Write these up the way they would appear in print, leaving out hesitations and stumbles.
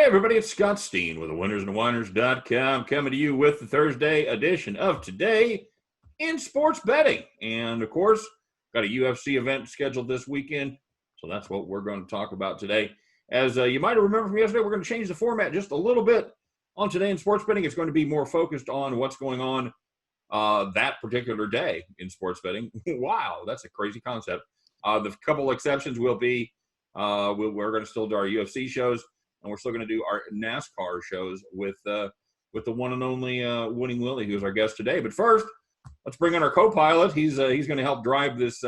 Hey everybody, it's Scott Steen with the winnersandwhiners.com coming to you with the Thursday edition of Today in Sports Betting. And of course, got a UFC event scheduled this weekend, so that's what we're going to talk about today. As you might remember from yesterday, we're going to change the format just a little bit on Today in Sports Betting. It's going to be more focused on what's going on that particular day in sports betting. Wow, that's a crazy concept. The couple exceptions will be we're going to still do our UFC shows, and we're still going to do our NASCAR shows with the one and only Winning Willie, who's our guest today. But first, let's bring in our co-pilot. He's going to help drive this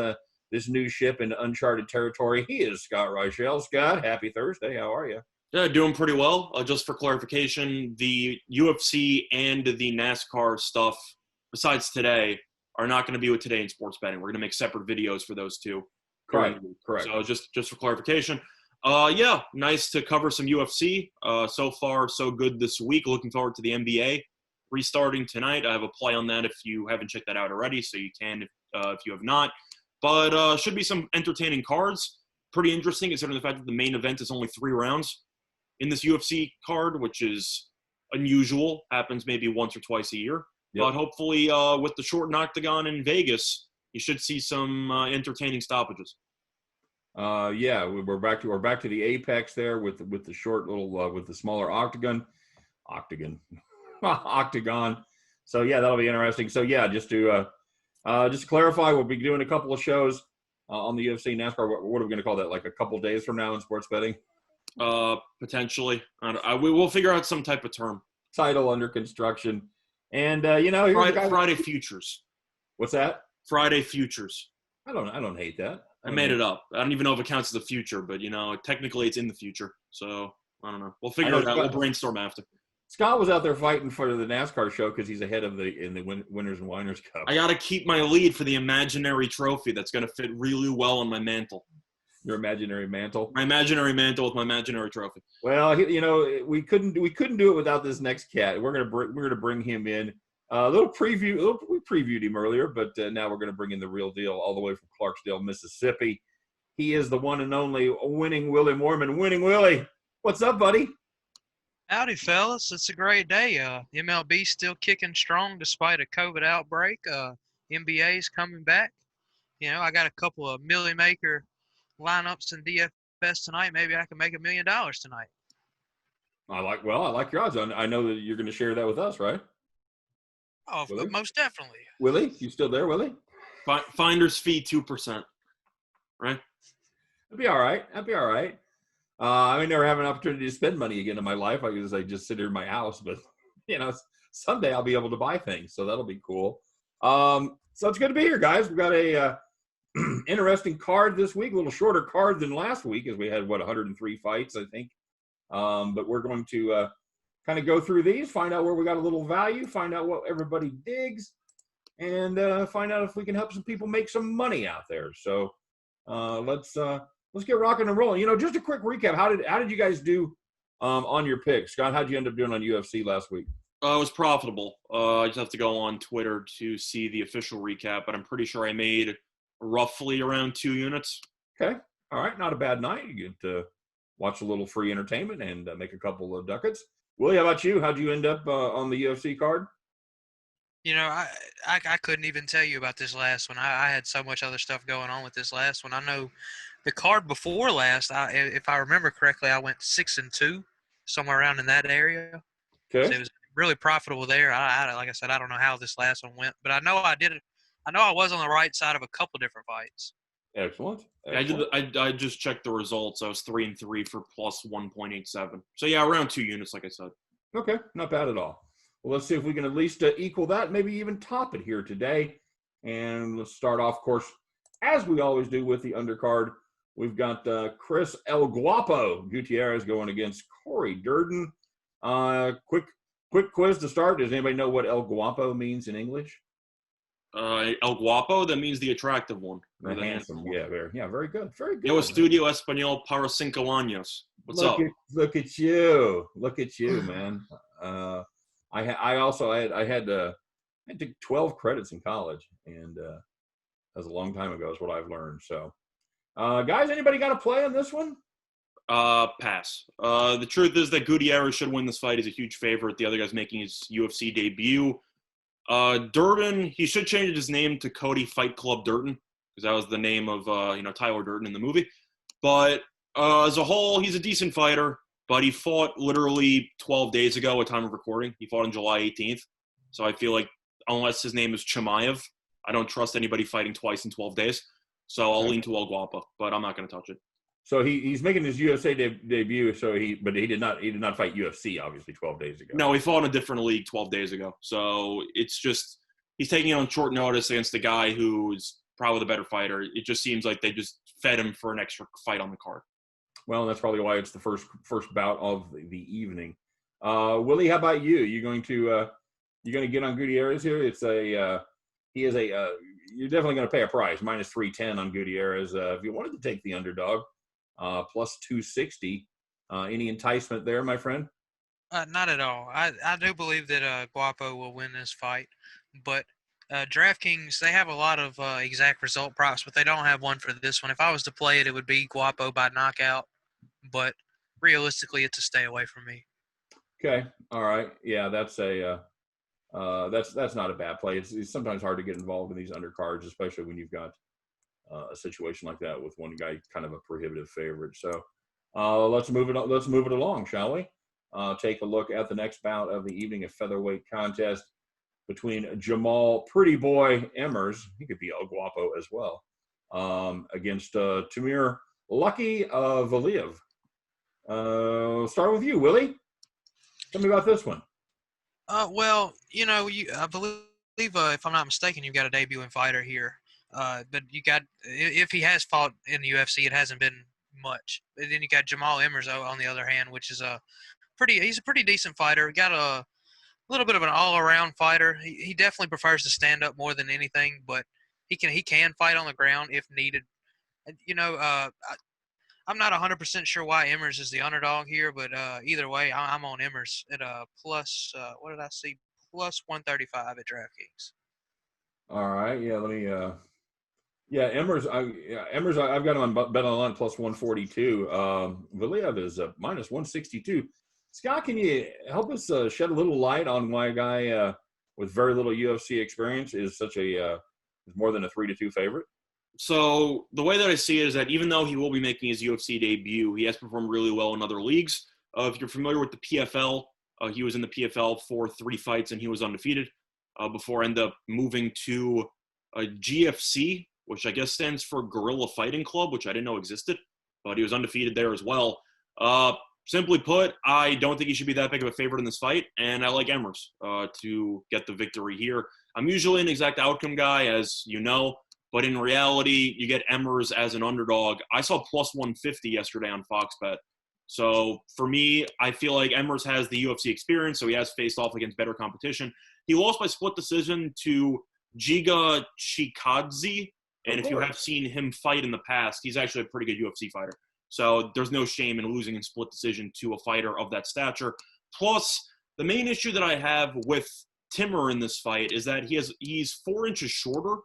new ship into uncharted territory. He is Scott Reichel. Scott, happy Thursday. How are you? Yeah, doing pretty well. Just for clarification, the UFC and the NASCAR stuff, besides today, are not going to be with Today in Sports Betting. We're going to make separate videos for those two. Correct. So just for clarification. Yeah, nice to cover some UFC. So far, so good this week. Looking forward to the NBA restarting tonight. I have a play on that if you haven't checked that out already, so you can if you have not. But should be some entertaining cards. Pretty interesting considering the fact that the main event is only 3 rounds in this UFC card, which is unusual. Happens maybe once or twice a year. Yep. But hopefully with the shortened octagon in Vegas, you should see some entertaining stoppages. Yeah, we're back to the apex there with the short little with the smaller octagon. So yeah, that'll be interesting. So yeah, just to clarify, we'll be doing a couple of shows on the UFC NASCAR. What are we going to call that? Like a couple of days from now in sports betting? Potentially. We will figure out some type of term. Title under construction, and Friday futures. What's that? Friday futures. I don't hate that. I made it up. I don't even know if it counts as the future, but technically it's in the future. So I don't know. We'll figure it out. We'll brainstorm after. Scott was out there fighting for the NASCAR show because he's ahead of in the Winners and Whiners Cup. I got to keep my lead for the imaginary trophy that's going to fit really well on my mantle. Your imaginary mantle? My imaginary mantle with my imaginary trophy. Well, we couldn't do it without this next cat. We're gonna bring him in. A little preview. We previewed him earlier, but now we're going to bring in the real deal all the way from Clarksdale, Mississippi. He is the one and only Winning Willie Mormon. Winning Willie, what's up, buddy? Howdy, fellas. It's a great day. MLB still kicking strong despite a COVID outbreak. NBA's coming back. I got a couple of Millie Maker lineups in DFS tonight. Maybe I can make $1 million tonight. I like your odds. I know that you're going to share that with us, right? Oh, Willie? Most definitely. Willie, you still there, Willie? Finder's fee 2%, right? That'd be all right. I may never have an opportunity to spend money again in my life. I just sit here in my house, but someday I'll be able to buy things, so that'll be cool. So it's good to be here, guys. We've got a interesting card this week, a little shorter card than last week, as we had 103 fights, I think. But we're going to kind of go through these, find out where we got a little value, find out what everybody digs, and find out if we can help some people make some money out there. So let's get rocking and rolling. Just a quick recap. How did you guys do on your picks? Scott, how'd you end up doing on UFC last week? It was profitable. I just have to go on Twitter to see the official recap, but I'm pretty sure I made roughly around 2 units. Okay. All right. Not a bad night. You get to watch a little free entertainment and make a couple of ducats. Willie, how about you? How'd you end up on the UFC card? I couldn't even tell you about this last one. I had so much other stuff going on with this last one. I know the card before last, if I remember correctly, I went 6-2, somewhere around in that area. Okay. So it was really profitable there. Like I said, I don't know how this last one went, but I know I did it. I know I was on the right side of a couple different fights. Excellent. I just checked the results. I was 3-3 for plus 1.87. So yeah, around 2 units, like I said. Okay, not bad at all. Well, let's see if we can at least equal that, maybe even top it here today. And let's start off, of course, as we always do with the undercard. We've got Chris El Guapo Gutierrez going against Corey Durden. Quick quiz to start. Does anybody know what El Guapo means in English? El Guapo, that means the attractive one. The handsome. Yeah, very good. Very good. Yo estudio español para 5 años. What's up? Look at you, man. I had 12 credits in college, and that was a long time ago is what I've learned. So, guys, anybody got a play on this one? Pass. The truth is that Gutierrez should win this fight. He's a huge favorite. The other guy's making his UFC debut. Durden, he should change his name to Cody Fight Club Durden, because that was the name of Tyler Durden in the movie. But as a whole, he's a decent fighter. But he fought literally 12 days ago at time of recording. He fought on July 18th. So I feel like unless his name is Chimaev, I don't trust anybody fighting twice in 12 days. So I'll lean to El Guapo, but I'm not going to touch it. So he's making his UFC debut. So he did not fight UFC obviously 12 days ago. No, he fought in a different league 12 days ago. So it's just he's taking it on short notice against a guy who's probably the better fighter. It just seems like they just fed him for an extra fight on the card. Well, that's probably why it's the first bout of the evening. Willie, how about you? You going to get on Gutierrez here? It's you're definitely going to pay a price, minus 310 on Gutierrez. If you wanted to take the underdog, plus 260. Any enticement there, my friend? Not at all. I do believe that Guapo will win this fight, but DraftKings, they have a lot of exact result props, but they don't have one for this one. If I was to play it, it would be Guapo by knockout, but realistically, it's a stay away from me. Okay, all right, yeah, that's not a bad play. It's sometimes hard to get involved in these undercards, especially when you've got a situation like that with one guy kind of a prohibitive favorite. So let's move it along, shall we? Take a look at the next bout of the evening, a featherweight contest between Jamal Pretty Boy Emmers, he could be El Guapo as well, against Tamir Lucky Valiev. Start with you, Willie. Tell me about this one. Well, I believe, if I'm not mistaken, you've got a debuting fighter here. But if he has fought in the UFC, it hasn't been much. And then you got Jamal Emerson on the other hand, which is he's a pretty decent fighter. He got a little bit of an all-around fighter. He definitely prefers to stand up more than anything, but he can fight on the ground if needed. I'm not 100% sure why Emmers is the underdog here, but either way, I'm on Emmers at plus. What did I see? Plus 135 at DraftKings. All right, yeah. Let me. Emmers. I've got him on BetOnline plus 142. Valiev is minus 162. Scott, can you help us shed a little light on why a guy with very little UFC experience is such is more than a 3-2 favorite? So the way that I see it is that even though he will be making his UFC debut, he has performed really well in other leagues. If you're familiar with the PFL, he was in the PFL for 3 fights and he was undefeated before end up moving to GFC, which I guess stands for Guerrilla Fighting Club, which I didn't know existed, but he was undefeated there as well. Simply put, I don't think he should be that big of a favorite in this fight, and I like Emmers to get the victory here. I'm usually an exact outcome guy, as you know, but in reality, you get Emmers as an underdog. I saw plus 150 yesterday on Fox Bet. So for me, I feel like Emmers has the UFC experience, so he has faced off against better competition. He lost by split decision to Giga Chikadze, and if you have seen him fight in the past, he's actually a pretty good UFC fighter. So there's no shame in losing in split decision to a fighter of that stature. Plus, the main issue that I have with Timur in this fight is that he's 4 inches shorter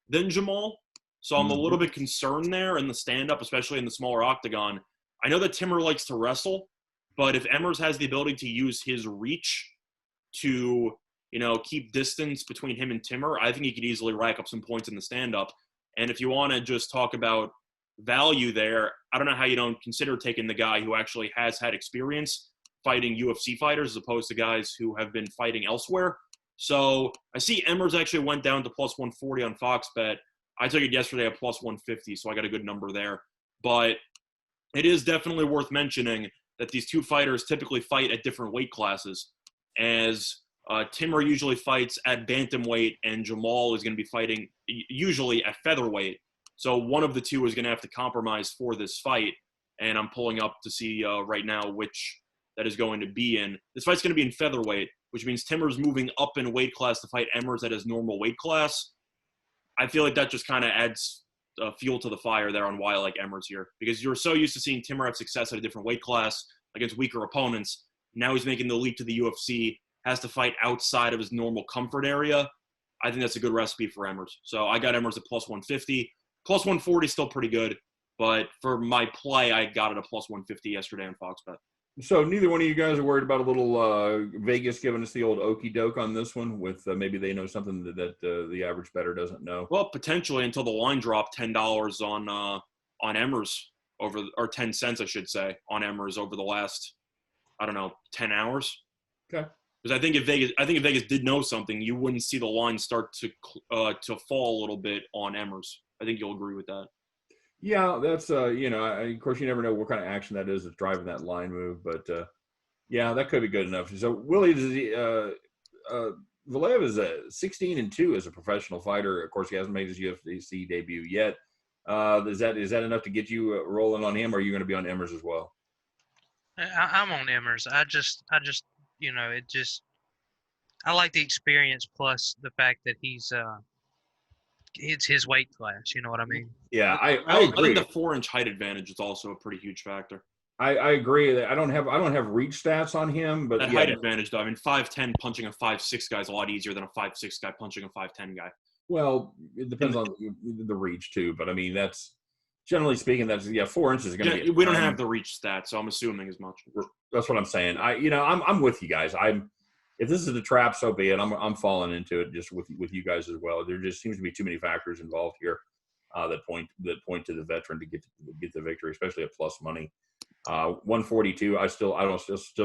than Jamal. So I'm a little bit concerned there in the stand-up, especially in the smaller octagon. I know that Timur likes to wrestle, but if Emmers has the ability to use his reach to, keep distance between him and Timur, I think he could easily rack up some points in the stand-up. And if you want to just talk about value there, I don't know how you don't consider taking the guy who actually has had experience fighting UFC fighters as opposed to guys who have been fighting elsewhere. So I see Emmers actually went down to plus 140 on Fox Bet. I took it yesterday at plus 150, so I got a good number there. But it is definitely worth mentioning that these two fighters typically fight at different weight classes, as Timur usually fights at bantamweight and Jamal is going to be fighting usually at featherweight. So one of the two is going to have to compromise for this fight, and I'm pulling up to see right now which that is going to be in. This fight's going to be in featherweight, which means Timur's moving up in weight class to fight Emmers at his normal weight class. I feel like that just kind of adds fuel to the fire there on why I like Emmers here, because you're so used to seeing Timur have success at a different weight class against weaker opponents. Now he's making the leap to the UFC, has to fight outside of his normal comfort area. I think that's a good recipe for Emmers. So I got Emmers at plus 150. Plus 140 is still pretty good. But for my play, I got it a plus 150 yesterday on Fox Bet. So neither one of you guys are worried about a little Vegas giving us the old okey doke on this one with maybe they know something that the average bettor doesn't know. Well, potentially until the line dropped $10 on Emers or 10 cents, I should say, on Emers over the last, I don't know, 10 hours. Okay. Because I think if Vegas did know something, you wouldn't see the line start to fall a little bit on Emers. I think you'll agree with that. Yeah, that's of course you never know what kind of action that is that's driving that line move, but yeah, that could be good enough. So Willie, Vallejo is 16-2 as a professional fighter. Of course, he hasn't made his UFC debut yet. Is that enough to get you rolling on him, or are you going to be on Emers as well? I'm on Emers. I just I like the experience plus the fact that it's his weight class. You know what I mean? Yeah, I I agree. think the 4-inch height advantage is also a pretty huge factor. I agree that I don't have reach stats on him, but that height advantage though. I mean, 5'10" punching a 5'6" guy is a lot easier than a 5'6" guy punching a 5'10" guy. Well, it depends on the reach too, but I mean that's generally speaking. That's 4 inches is going to be. We don't have the reach stat, so I'm assuming as much. That's what I'm saying. I'm with you guys. If this is a trap, so be it. I'm falling into it just with you guys as well. There just seems to be too many factors involved here that point to the veteran to get the victory, especially at plus money. 142. I still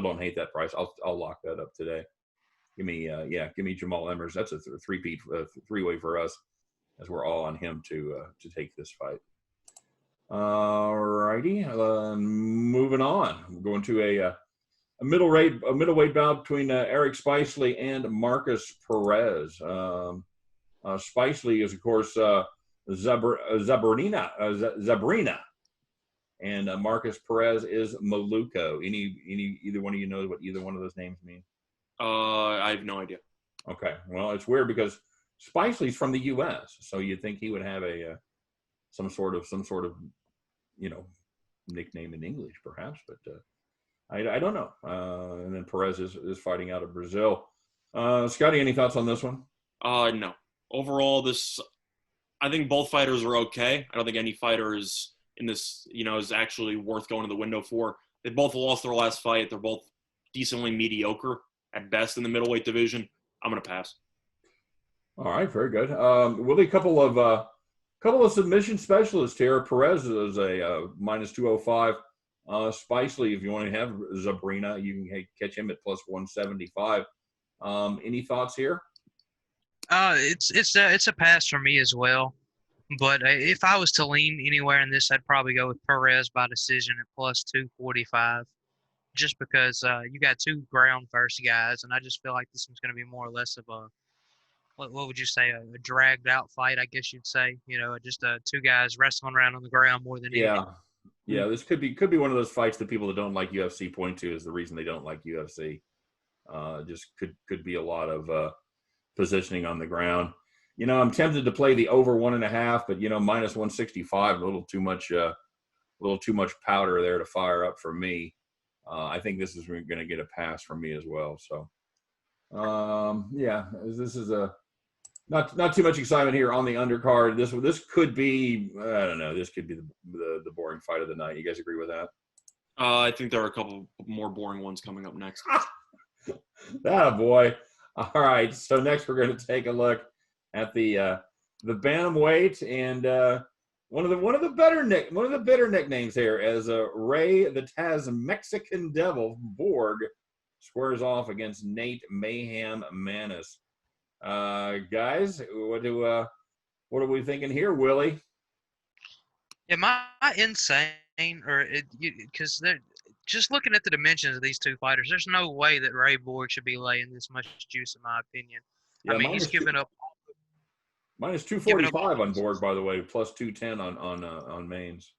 don't hate that price. I'll lock that up today. Give me Jamal Emerson. That's a three-way for us, as we're all on him to take this fight. All righty, moving on. We're going to a middleweight bout between Eric Spicely and Marcus Perez. Spicely is, of course, Zabrina, and Marcus Perez is Maluko. Either one of you knows what either one of those names mean? I have no idea. Okay, well, it's weird because Spicely's from the U.S., so you'd think he would have some sort of nickname in English, perhaps, but I don't know. And then Perez is fighting out of Brazil. Scotty, any thoughts on this one? No. Overall, I think both fighters are okay. I don't think any fighter is in this, is actually worth going to the window for. They both lost their last fight. They're both decently mediocre at best in the middleweight division. I'm going to pass. All right, very good. Willie, a couple of submission specialists here. Perez is a minus 205. Spicely, if you want to have Zabrina, you can catch him at plus 175. Any thoughts here? It's a pass for me as well. But if I was to lean anywhere in this, I'd probably go with Perez by decision at plus 245. Just because you got two ground first guys, and I just feel like this one's going to be more or less of a what would you say, a dragged out fight, I guess you'd say. Just two guys wrestling around on the ground more than anything. Yeah. This could be one of those fights that people that don't like UFC point to as the reason they don't like UFC. Just could be a lot of positioning on the ground. I'm tempted to play the over 1.5, but minus 165, a little too much powder there to fire up for me. I think this is going to get a pass from me as well. So, this is not too much excitement here on the undercard. This could be, I don't know, this could be the boring fight of the night. You guys agree with that? I think there are a couple more boring ones coming up next. That boy. All right. So next we're going to take a look at the bantamweight, and one of the better nicknames here as Ray the Taz Mexican Devil Borg squares off against Nate Mayhem Manis. Guys, what are we thinking here, Willie? Am I insane, or because they're just looking at the dimensions of these two fighters? There's no way that Ray Borg should be laying this much juice, in my opinion. Yeah, I mean, he's given up. Minus 245 on Borg, by the way, plus 210 on Maines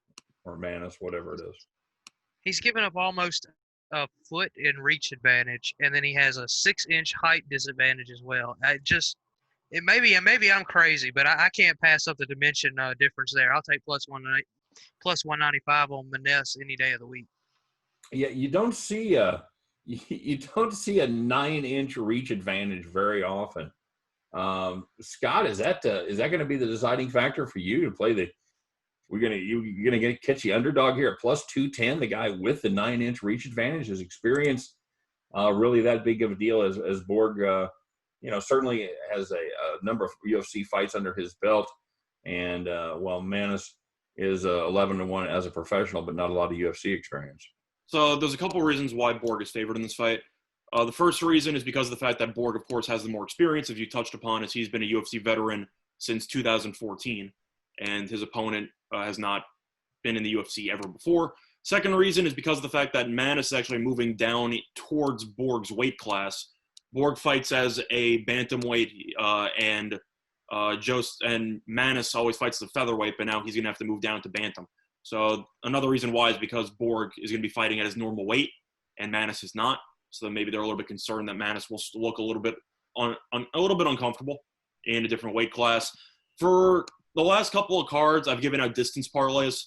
or Manis, whatever it is. He's given up almost a foot in reach advantage, and then he has a 6-inch height disadvantage as well. Maybe I'm crazy, but I can't pass up the dimension difference there. I'll take plus 195 on Manes any day of the week. Yeah, you don't see a 9-inch reach advantage very often. Scott, is that going to be the deciding factor for you to play You're gonna catch the underdog here at plus 210. The guy with the 9-inch reach advantage, his experience, really that big of a deal as Borg. Certainly has a number of UFC fights under his belt, and while Manis is 11-1 as a professional, but not a lot of UFC experience. So there's a couple reasons why Borg is favored in this fight. The first reason is because of the fact that Borg, of course, has the more experience, as you touched upon, as he's been a UFC veteran since 2014, and his opponent has not been in the UFC ever before. Second reason is because of the fact that Manis is actually moving down towards Borg's weight class. Borg fights as a bantamweight, and Manis always fights the featherweight, but now he's going to have to move down to bantam. So another reason why is because Borg is going to be fighting at his normal weight, and Manis is not. So maybe they're a little bit concerned that Manis will look a little bit uncomfortable in a different weight class. For the last couple of cards, I've given out distance parlays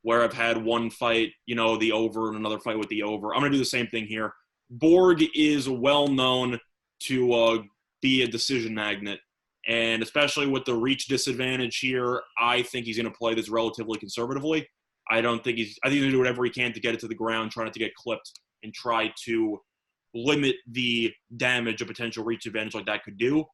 where I've had one fight, the over, and another fight with the over. I'm going to do the same thing here. Borg is well known to be a decision magnet, and especially with the reach disadvantage here, I think he's going to play this relatively conservatively. I think he's going to do whatever he can to get it to the ground, try not to get clipped, and try to limit the damage a potential reach advantage like that could do.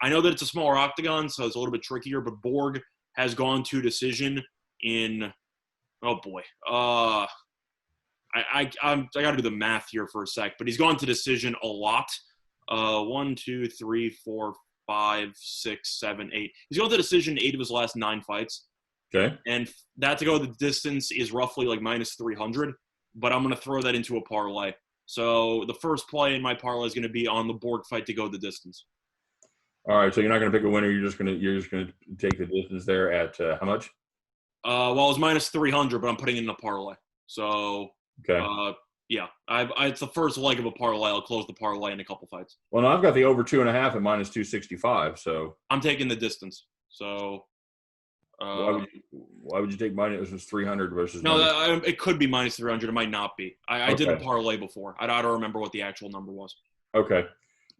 I know that it's a smaller octagon, so it's a little bit trickier, but Borg has gone to decision in – oh, boy. I got to do the math here for a sec, but he's gone to decision a lot. 1, 2, 3, 4, 5, 6, 7, 8. He's gone to decision 8 of his last 9 fights. Okay. And that to go the distance is roughly like minus 300, but I'm going to throw that into a parlay. So the first play in my parlay is going to be on the Borg fight to go the distance. All right, so you're not going to pick a winner. You're just going to take the distance there at how much? Well, it's minus 300, but I'm putting it in a parlay. So okay. Yeah, it's the first leg of a parlay. I'll close the parlay in a couple fights. Well, no, I've got the over 2.5 at minus 265. So I'm taking the distance. So why would you take minus 300 versus? No, it could be minus 300. It might not be. I did a parlay before. I don't remember what the actual number was. Okay,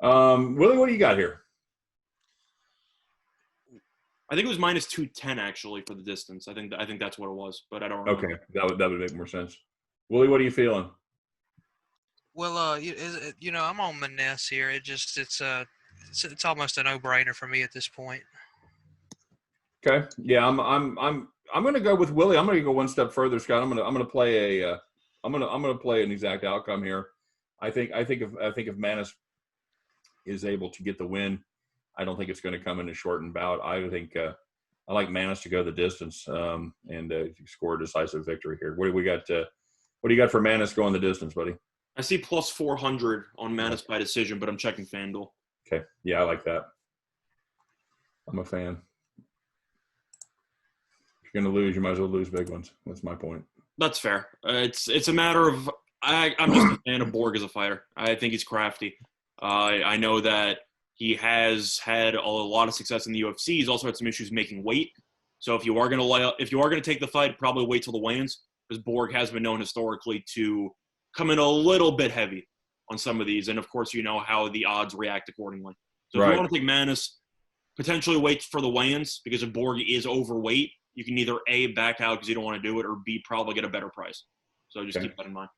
Willie, what do you got here? I think it was minus 210 actually for the distance. I think that's what it was, but I don't remember. Okay, that would make more sense. Willie, what are you feeling? Well, I'm on Manis here. It's almost a no-brainer for me at this point. Okay, yeah, I'm going to go with Willie. I'm going to go one step further, Scott. I'm going to play I'm going to play an exact outcome here. I think if Manis is able to get the win, I don't think it's going to come in a shortened bout. I think I like Manis to go the distance and score a decisive victory here. What do we got? What do you got for Manis going the distance, buddy? I see plus 400 on Manis by decision, but I'm checking FanDuel. Okay, yeah, I like that. I'm a fan. If you're going to lose, you might as well lose big ones. That's my point. That's fair. It's a matter of I'm just a fan of Borg as a fighter. I think he's crafty. I know that he has had a lot of success in the UFC. He's also had some issues making weight. So if you are going to take the fight, probably wait till the weigh-ins, because Borg has been known historically to come in a little bit heavy on some of these. And, of course, you know how the odds react accordingly. So if you want to take Manis, potentially wait for the weigh-ins, because if Borg is overweight, you can either A, back out because you don't want to do it, or B, probably get a better price. So just keep that in mind.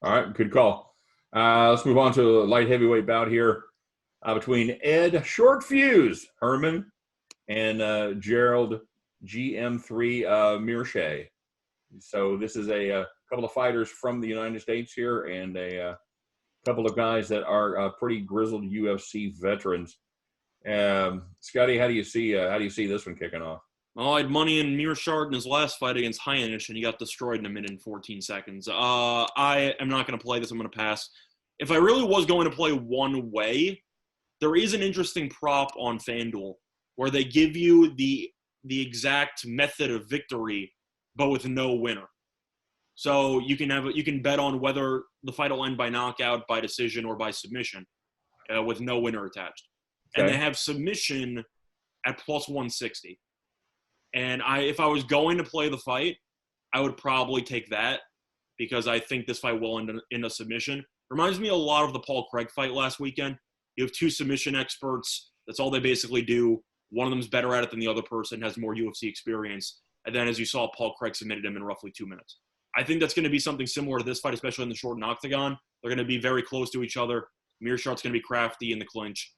All right, good call. Let's move on to a light heavyweight bout here between Ed Short Fuse Herman and Gerald GM3 Mearshey. So this is a couple of fighters from the United States here, and a couple of guys that are pretty grizzled UFC veterans. Scotty, how do you see this one kicking off? Well, I had money in Mearshard in his last fight against Hyanish, and he got destroyed in a minute and 14 seconds. I am not going to play this. I'm going to pass. If I really was going to play one way, there is an interesting prop on FanDuel where they give you the exact method of victory, but with no winner. So you can bet on whether the fight will end by knockout, by decision, or by submission, with no winner attached. Okay. And they have submission at plus 160. And if I was going to play the fight, I would probably take that, because I think this fight will end in a submission. Reminds me a lot of the Paul Craig fight last weekend. You have two submission experts. That's all they basically do. One of them's better at it than the other person, has more UFC experience. And then, as you saw, Paul Craig submitted him in roughly 2 minutes. I think that's going to be something similar to this fight, especially in the shortened octagon. They're going to be very close to each other. Meerschaert's going to be crafty in the clinch.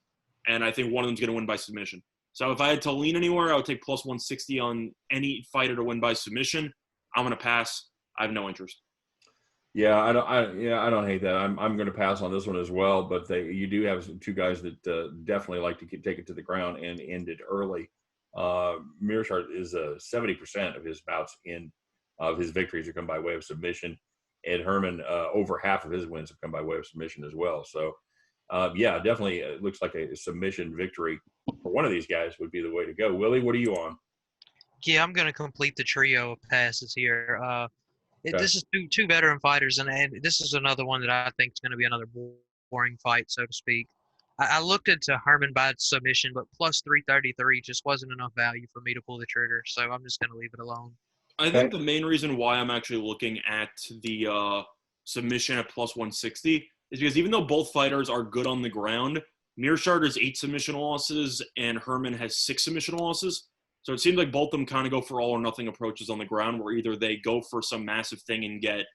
And I think one of them's going to win by submission. So if I had to lean anywhere, I would take plus 160 on any fighter to win by submission. I'm going to pass. I have no interest. Yeah, I don't hate that. I'm going to pass on this one as well. But you do have two guys that definitely like to take it to the ground and end it early. Meerschaert is 70% of his bouts of his victories have come by way of submission. Ed Herman, over half of his wins have come by way of submission as well. So, definitely it looks like a submission victory for one of these guys would be the way to go. Willie, what are you on? Yeah, I'm going to complete the trio of passes here. Okay. This is two veteran fighters, and this is another one that I think is going to be another boring fight, so to speak. I looked into Herman by submission, but plus 333 just wasn't enough value for me to pull the trigger, so I'm just going to leave it alone. I think the main reason why I'm actually looking at the submission at plus 160 is because even though both fighters are good on the ground, Meerschaert has 8 submission losses and Herman has 6 submission losses. So it seems like both of them kind of go for all or nothing approaches on the ground, where either they go for some massive thing and get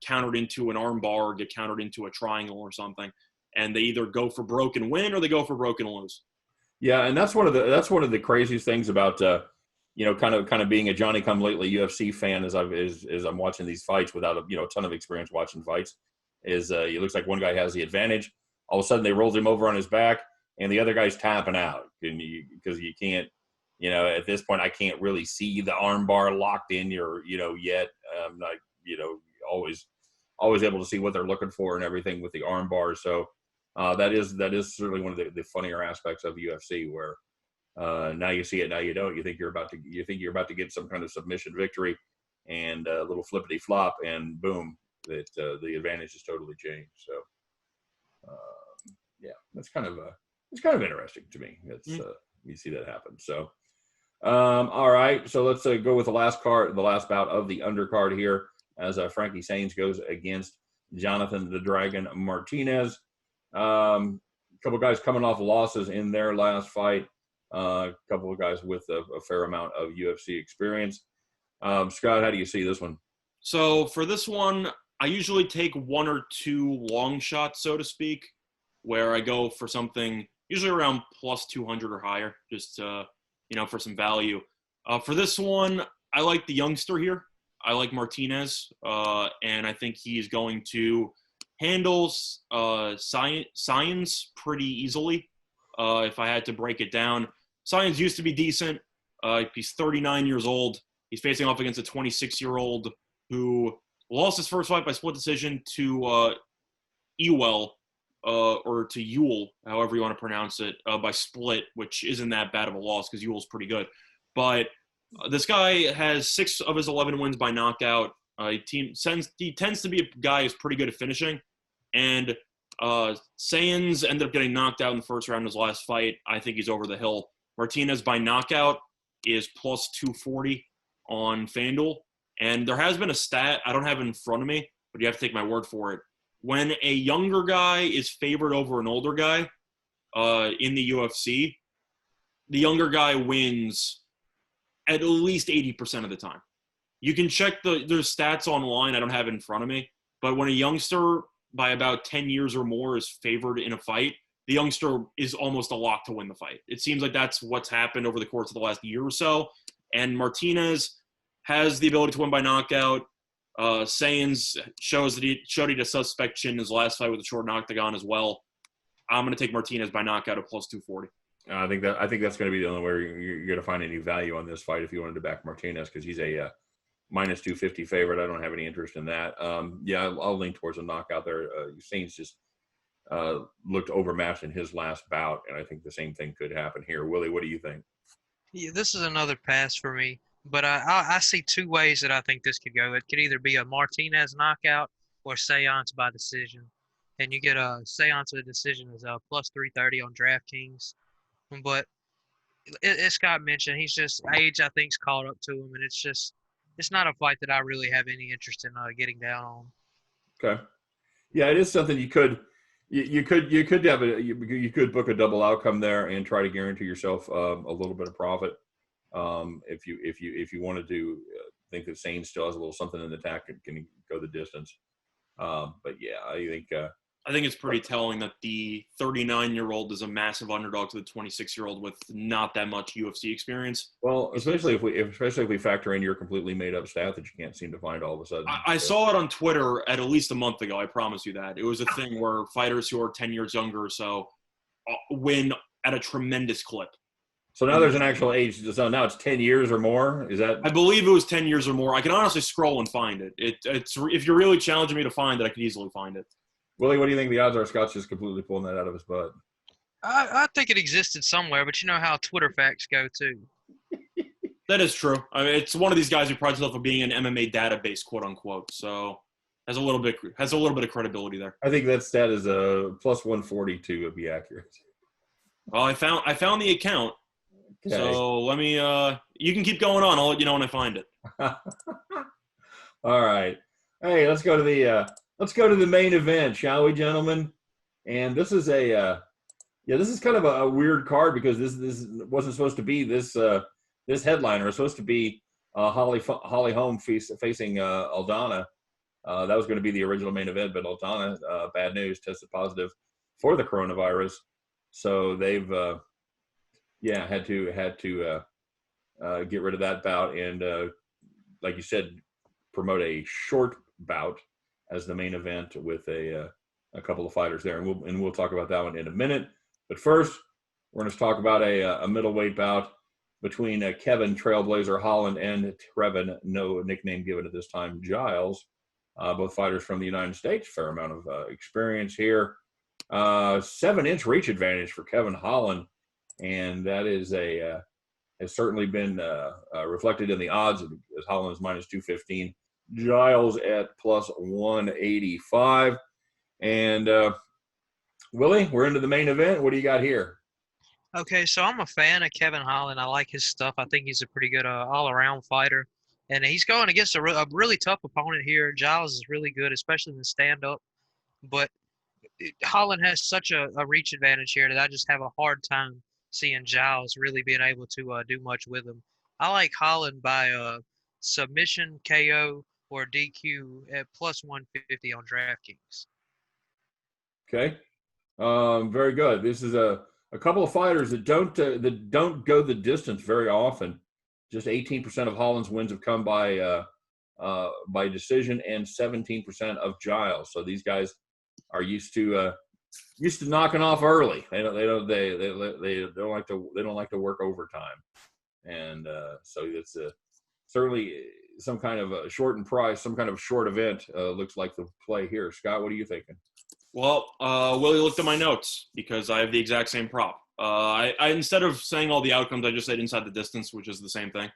countered into an arm bar or get countered into a triangle or something, and they either go for broke and win or they go for broke and lose. Yeah, and that's one of the craziest things about kind of being a Johnny-come-lately UFC fan as I'm watching these fights without a ton of experience watching fights. Is it looks like one guy has the advantage. All of a sudden they rolled him over on his back, and the other guy's tapping out because you can't. At this point, I can't really see the arm bar locked in yet. I'm not, always able to see what they're looking for and everything with the arm bar. So that is certainly one of the funnier aspects of UFC, where now you see it, now you don't. You think you're about to get some kind of submission victory, and a little flippity flop, and boom, the advantage is totally changed. So that's kind of interesting to me. You see that happen. So. All right, so let's go with the last bout of the undercard here, as Frankie Saenz goes against Jonathan the Dragon Martinez. A couple of guys coming off losses in their last fight. A couple of guys with a fair amount of UFC experience. Scott, how do you see this one? So for this one, I usually take 1 or 2 long shots, so to speak, where I go for something usually around plus 200 or higher, just for some value. For this one, I like the youngster here. I like Martinez, and I think he's going to handle Saenz pretty easily. If I had to break it down, Saenz used to be decent. He's 39 years old. He's facing off against a 26-year-old who lost his first fight by split decision to Ewell, or to Ewell, however you want to pronounce it, by split, which isn't that bad of a loss because Ewell's pretty good. But this guy has 6 of his 11 wins by knockout. He tends to be a guy who's pretty good at finishing. And Saenz ended up getting knocked out in the first round of his last fight. I think he's over the hill. Martinez by knockout is plus 240 on FanDuel. And there has been a stat, I don't have it in front of me, but you have to take my word for it. When a younger guy is favored over an older guy in the UFC, the younger guy wins at least 80% of the time. You can check their stats online. I don't have it in front of me. But when a youngster by about 10 years or more is favored in a fight, the youngster is almost a lock to win the fight. It seems like that's what's happened over the course of the last year or so. And Martinez has the ability to win by knockout. Saenz showed he had a suspect chin in his last fight with a short octagon as well. I'm going to take Martinez by knockout at plus 240. I think that's going to be the only way you're going to find any value on this fight if you wanted to back Martinez, because he's a minus 250 favorite. I don't have any interest in that. I'll lean towards a knockout there. Saenz just looked overmatched in his last bout, and I think the same thing could happen here. Willie, what do you think? Yeah, this is another pass for me. But I see 2 ways that I think this could go. It could either be a Martinez knockout or Saenz by decision. And you get a Saenz by decision is plus 330 on DraftKings. But as Scott mentioned, he's just age, I think, is caught up to him. And it's not a fight that I really have any interest in getting down on. Okay. Yeah, it is something you could book a double outcome there and try to guarantee yourself a little bit of profit. If you wanted to think that Sane still has a little something in the tank and can go the distance. But yeah, I think it's pretty telling that the 39-year-old is a massive underdog to the 26-year-old with not that much UFC experience. Well, especially if we factor in your completely made up stat that you can't seem to find all of a sudden. I saw it on Twitter at least a month ago. I promise you that. It was a thing where fighters who are 10 years younger or so win at a tremendous clip. So now there's an actual age. So now it's 10 years or more. Is that? I believe it was 10 years or more. I can honestly scroll and find it. It's if you're really challenging me to find it, I could easily find it. Willie, what do you think the odds are Scott's just completely pulling that out of his butt? I think it existed somewhere, but you know how Twitter facts go too. That is true. I mean, it's one of these guys who prides himself on being an MMA database, quote unquote. So has a little bit of credibility there. I think that stat is a plus 140 to be accurate. Well, I found the account. Okay. So let me. You can keep going on. I'll let you know when I find it. All right. Hey, let's go to the main event, shall we, gentlemen? And this is this is kind of a weird card because this wasn't supposed to be this headliner. It was supposed to be Holly Holm facing Aldana. That was going to be the original main event, but Aldana, bad news, tested positive for the coronavirus. So they've had to get rid of that bout and like you said, promote a short bout as the main event with a couple of fighters there, and we'll talk about that one in a minute. But first, we're going to talk about a middleweight bout between Kevin Trailblazer Holland and Trevin, no nickname given at this time, Giles. Both fighters from the United States, fair amount of experience here. 7-inch reach advantage for Kevin Holland, and that is has certainly been reflected in the odds, as Holland is minus 215. Giles at plus 185. And Willie, we're into the main event. What do you got here? Okay, so I'm a fan of Kevin Holland. I like his stuff. I think he's a pretty good all-around fighter. And he's going against a really tough opponent here. Giles is really good, especially in the stand-up. But Holland has such a reach advantage here that I just have a hard time seeing Giles really being able to do much with him. I like Holland by submission, KO, or DQ at plus 150 on DraftKings. Okay, very good. This is a couple of fighters that don't go the distance very often. Just 18% of Holland's wins have come by decision, and 17% of Giles. So these guys are used to knocking off early. They don't like to work overtime, and so it's certainly some kind of a shortened price, some kind of short event looks like the play here. Scott, what are you thinking? Well, Willie looked at my notes because I have the exact same prop. I instead of saying all the outcomes, I just said inside the distance, which is the same thing.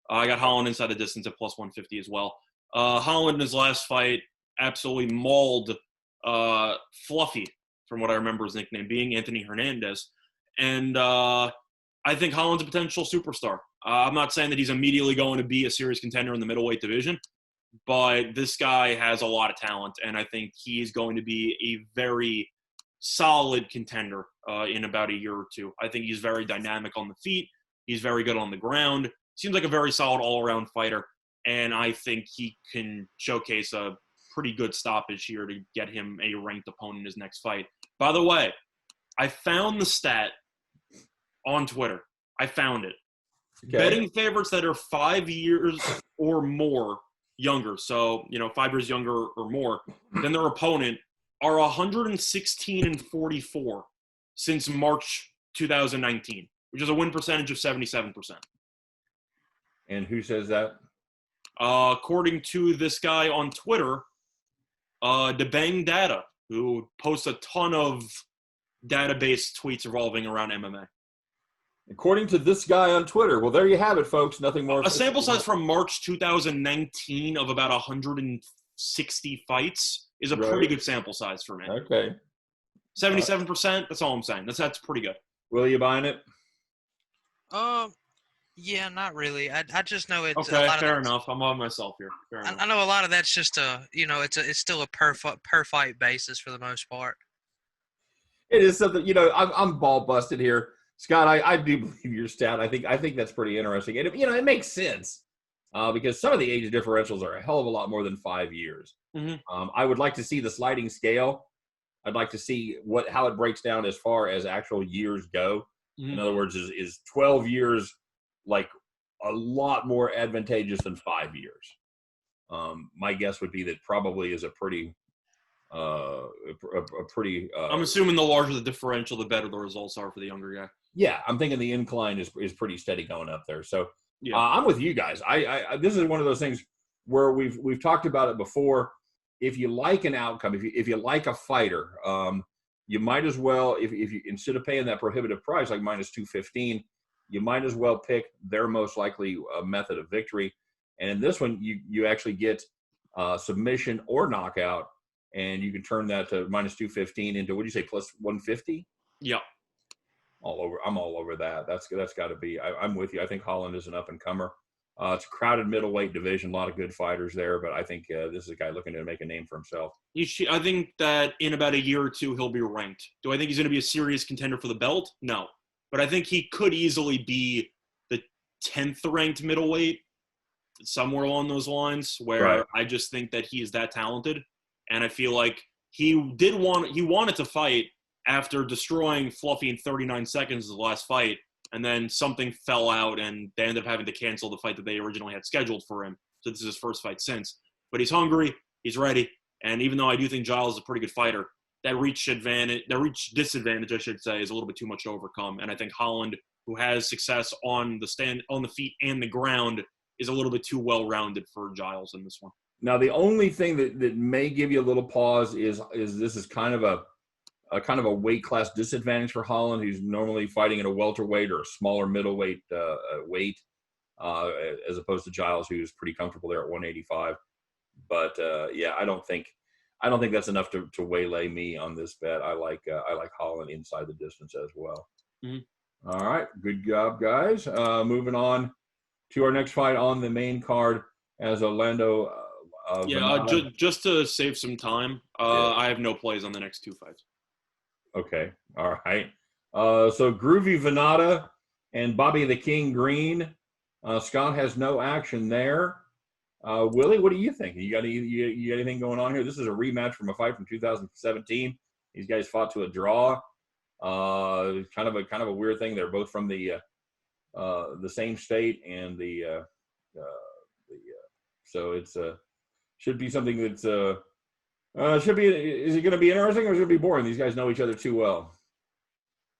I got Holland inside the distance at plus 150 as well. Holland in his last fight absolutely mauled Fluffy, from what I remember his nickname being, Anthony Hernandez. And I think Holland's a potential superstar. I'm not saying that he's immediately going to be a serious contender in the middleweight division, but this guy has a lot of talent, and I think he is going to be a very solid contender in about a year or two. I think he's very dynamic on the feet. He's very good on the ground. Seems like a very solid all-around fighter, and I think he can showcase a pretty good stoppage here to get him a ranked opponent in his next fight. By the way, I found the stat on Twitter. I found it. Okay. Betting favorites that are 5 years or more younger, so 5 years younger or more than their opponent, are 116-44 since March 2019, which is a win percentage of 77%. And who says that? According to this guy on Twitter, DeBang Data, who posts a ton of database tweets revolving around MMA. According to this guy on Twitter. Well, there you have it, folks. Nothing more. A sample size from March 2019 of about 160 fights is a pretty good sample size for me. Okay. 77%, that's all I'm saying. That's pretty good. Will you buying it? Yeah, not really. I just know it's okay. Fair enough. I'm on myself here. I know a lot of that's just it's still a per fight basis for the most part. It is something. I'm ball busted here. Scott, I do believe your stat. I think that's pretty interesting, and it makes sense because some of the age differentials are a hell of a lot more than 5 years. Mm-hmm. I would like to see the sliding scale. I'd like to see how it breaks down as far as actual years go. Mm-hmm. In other words, is 12 years like a lot more advantageous than 5 years? My guess would be that probably is a pretty I'm assuming the larger the differential, the better the results are for the younger guy. Yeah, I'm thinking the incline is pretty steady going up there. So Yeah. I'm with you guys. I this is one of those things where we've talked about it before. If you like an outcome, if you like a fighter, you might as well, if you instead of paying that prohibitive price like minus 215, you might as well pick their most likely method of victory. And in this one, you actually get submission or knockout, and you can turn that to minus 215 into, what do you say, plus 150? Yeah. I'm all over that. That's got to be. I'm with you. I think Holland is an up and comer. It's a crowded middleweight division, a lot of good fighters there, but I think this is a guy looking to make a name for himself. I think that in about a year or two he'll be ranked. Do I think he's going to be a serious contender for the belt? No, but I think he could easily be the 10th ranked middleweight, somewhere along those lines. Where Right. I just think that he is that talented, and I feel like he wanted to fight after destroying Fluffy in 39 seconds of the last fight, and then something fell out, and they ended up having to cancel the fight that they originally had scheduled for him. So this is his first fight since. But he's hungry, he's ready, and even though I do think Giles is a pretty good fighter, that reach disadvantage, I should say, is a little bit too much to overcome. And I think Holland, who has success on the feet and the ground, is a little bit too well-rounded for Giles in this one. Now, the only thing that may give you a little pause is this is kind of a weight class disadvantage for Holland, who's normally fighting at a welterweight or a smaller middleweight weight, as opposed to Giles, who's pretty comfortable there at 185. But yeah, I don't think that's enough to waylay me on this bet. I like Holland inside the distance as well. Mm-hmm. All right, good job, guys. Moving on to our next fight on the main card, as Orlando. Just to save some time, I have no plays on the next two fights. Okay. All right. So Groovy Venata and Bobby the King Green. Scott has no action there. Willie, what do you think? You got anything going on here? This is a rematch from a fight from 2017. These guys fought to a draw. Kind of a weird thing. They're both from the same state, and so it's should be something that's should be. Is it going to be interesting, or is it going to be boring? These guys know each other too well.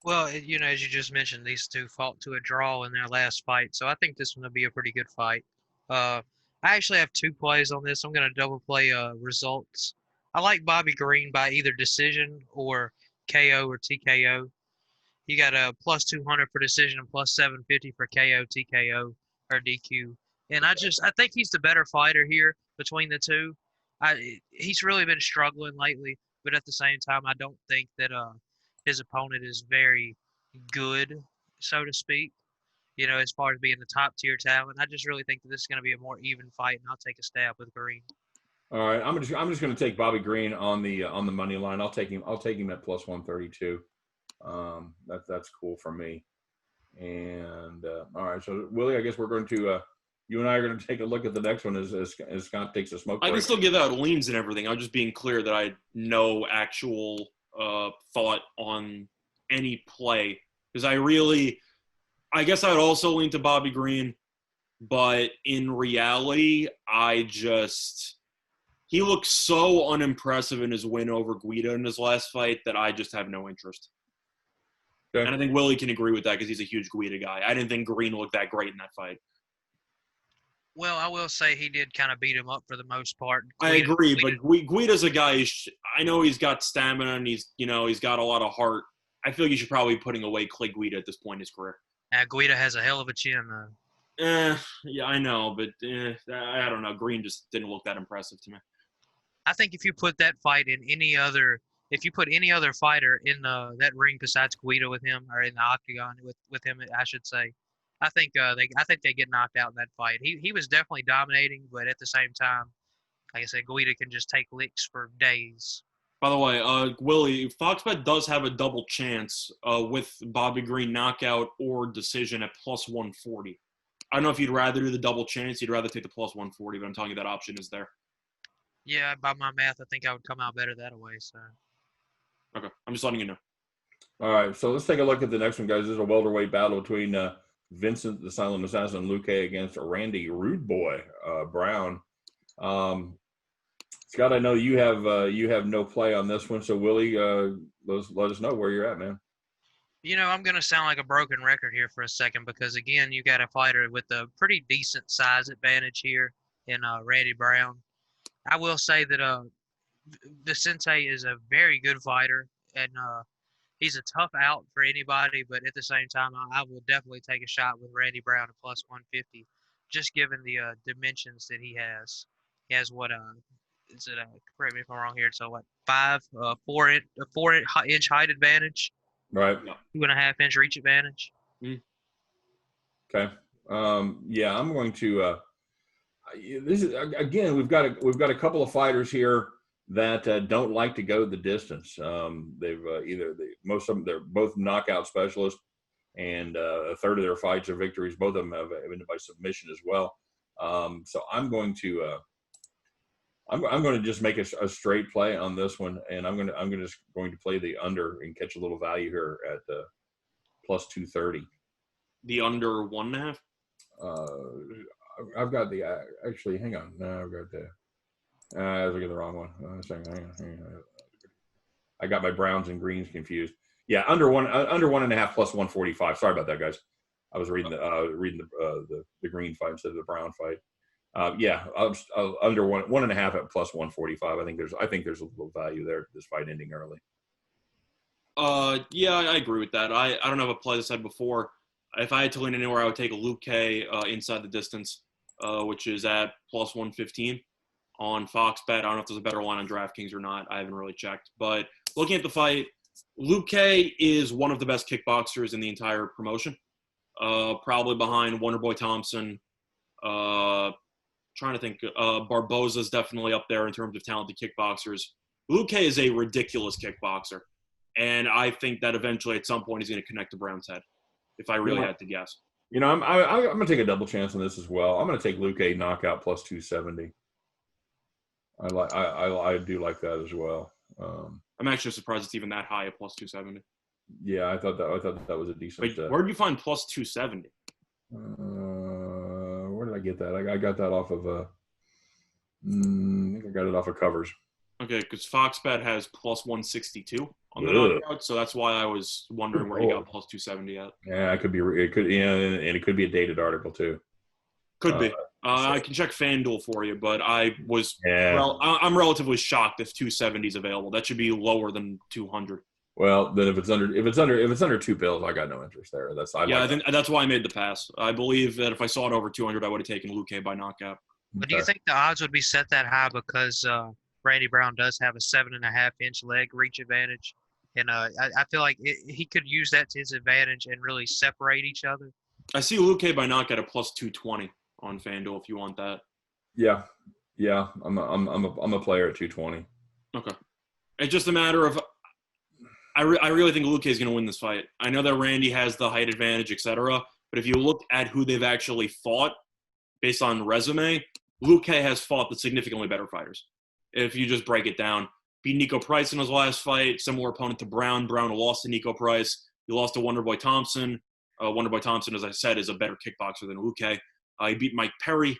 Well, as you just mentioned, these two fought to a draw in their last fight, so I think this one will be a pretty good fight. I actually have two plays on this. I'm going to double play results. I like Bobby Green by either decision or KO or TKO. You got a plus 200 for decision and plus 750 for KO, TKO, or DQ. And I think he's the better fighter here between the two. He's really been struggling lately, but at the same time, I don't think that his opponent is very good, so to speak. As far as being the top tier talent, I just really think that this is going to be a more even fight, and I'll take a stab with Green. All right, I'm just going to take Bobby Green on the money line. I'll take him at plus 132. That's cool for me. And all right, so Willie, I guess we're going to. You and I are going to take a look at the next one as Scott takes a smoke break. I can still give out leans and everything. I'm just being clear that I had no actual thought on any play. Because I guess I would also lean to Bobby Green. But in reality, he looks so unimpressive in his win over Guida in his last fight that I just have no interest. Okay. And I think Willie can agree with that because he's a huge Guida guy. I didn't think Green looked that great in that fight. Well, I will say he did kind of beat him up for the most part. I agree, but Guida's a guy. I know he's got stamina and he's got a lot of heart. I feel like you should probably be putting away Clay Guida at this point in his career. Guida has a hell of a chin, though. Yeah, I know, but I don't know. Green just didn't look that impressive to me. I think if you put that fight in if you put any other fighter in that ring besides Guida with him, or in the octagon with him, I should say, I think they get knocked out in that fight. He was definitely dominating, but at the same time, like I said, Guida can just take licks for days. By the way, Willie, Foxbet does have a double chance with Bobby Green knockout or decision at plus 140. I don't know if you'd rather do the double chance. You'd rather take the plus 140, but I'm telling you that option is there. Yeah, by my math, I think I would come out better that way. So. Okay, I'm just letting you know. All right, so let's take a look at the next one, guys. This is a welterweight battle between Vincent the Silent Assassin and Luque against Randy Rude Boy Brown. Scott, I know you have no play on this one, so Willie, let us know where you're at, man. I'm going to sound like a broken record here for a second because, again, you got a fighter with a pretty decent size advantage here in Randy Brown. I will say that Vicente is a very good fighter, and he's a tough out for anybody, but at the same time, I will definitely take a shot with Randy Brown at plus 150, just given the dimensions that he has. He has what, is it, correct me if I'm wrong here, so what, 4-inch height advantage? Right. 2.5 inch reach advantage. Okay. Yeah, I'm going to. This is again. We've got a couple of fighters here that don't like to go the distance. They've most of them, they're both knockout specialists, and a third of their fights are victories. Both of them have ended by submission as well. So I'm going to. I'm going to just make a straight play on this one, and I'm going to play the under and catch a little value here at plus 230. The under 1.5. I've got the actually. Hang on, no, I've got the. I was looking at the wrong one. Hang on. I got my browns and greens confused. Yeah, under 1.5 plus 145. Sorry about that, guys. I was reading the green fight instead of the brown fight. Yeah, under 1.5 at plus 145. I think there's a little value there. This fight ending early. Yeah, I agree with that. I don't have a play, as I said before. If I had to lean anywhere, I would take a Luque inside the distance, which is at plus 115 on Foxbet. I don't know if there's a better line on DraftKings or not. I haven't really checked. But looking at the fight, Luque is one of the best kickboxers in the entire promotion. Probably behind Wonderboy Thompson. Trying to think. Barboza's definitely up there in terms of talented kickboxers. Luque is a ridiculous kickboxer. And I think that eventually at some point he's going to connect to Brown's head, if I really had to guess. I'm going to take a double chance on this as well. I'm going to take Luque knockout plus 270. I do like that as well. I'm actually surprised it's even that high at plus 270. Yeah, I thought that was a decent. Wait, where did you find plus 270? Where did I get that? I got that off of I think I got it off of Covers. Okay, because Foxbet has plus 162 on the knockout, so that's why I was wondering where you got plus 270 at. Yeah, it could be. It could, and it could be a dated article too. Could be. I can check FanDuel for you, but I was. I'm relatively shocked if 270 is available. That should be lower than 200. Well, then if it's under $2 bills, I got no interest there. I think that's why I made the pass. I believe that if I saw it over 200, I would have taken Luque by knockout. But do you think the odds would be set that high because Randy Brown does have a 7.5 inch leg reach advantage? And I feel like he could use that to his advantage and really separate each other. I see Luque by knockout at plus 220 on FanDuel if you want that. Yeah. I'm a player at 220. Okay. It's just a matter of I really think Luque is going to win this fight. I know that Randy has the height advantage, etc. But if you look at who they've actually fought based on resume, Luque has fought the significantly better fighters. If you just break it down, beat Nico Price in his last fight, similar opponent to Brown. Brown lost to Nico Price. He lost to Wonderboy Thompson. Wonderboy Thompson, as I said, is a better kickboxer than Luque. He beat Mike Perry.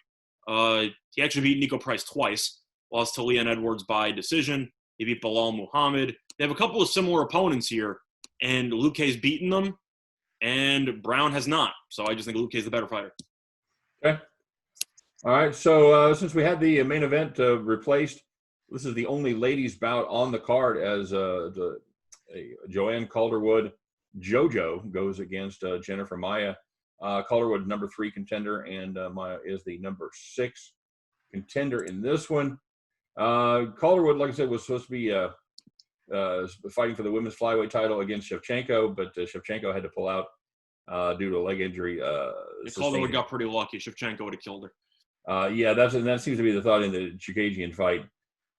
He actually beat Nico Price twice. Lost to Leon Edwards by decision. He beat Bilal Muhammad. They have a couple of similar opponents here, and Luque's beaten them, and Brown has not. So I just think Luque's the better fighter. Okay. All right. So since we had the main event replaced, this is the only ladies' bout on the card as Joanne Calderwood JoJo goes against Jennifer Maia. Calderwood, number 3 contender, and Maia is the number 6 contender in this one. Calderwood, like I said, was supposed to be fighting for the women's flyweight title against Shevchenko, but Shevchenko had to pull out due to a leg injury. Calderwood got pretty lucky. Shevchenko would have killed her. Yeah, that seems to be the thought in the Chukagian fight.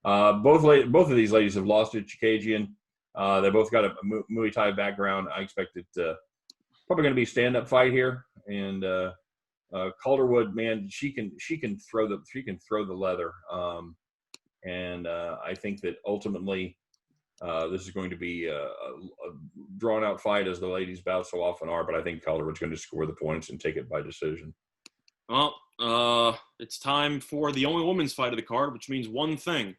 Both of these ladies have lost to Chikagian. They both got a Muay Thai background. I expect it probably going to be a stand-up fight here. And Calderwood, man, she can throw the leather. And I think that ultimately this is going to be a drawn-out fight, as the ladies' bouts so often are. But I think Calderwood's going to score the points and take it by decision. Well, it's time for the only women's fight of the card, which means one thing.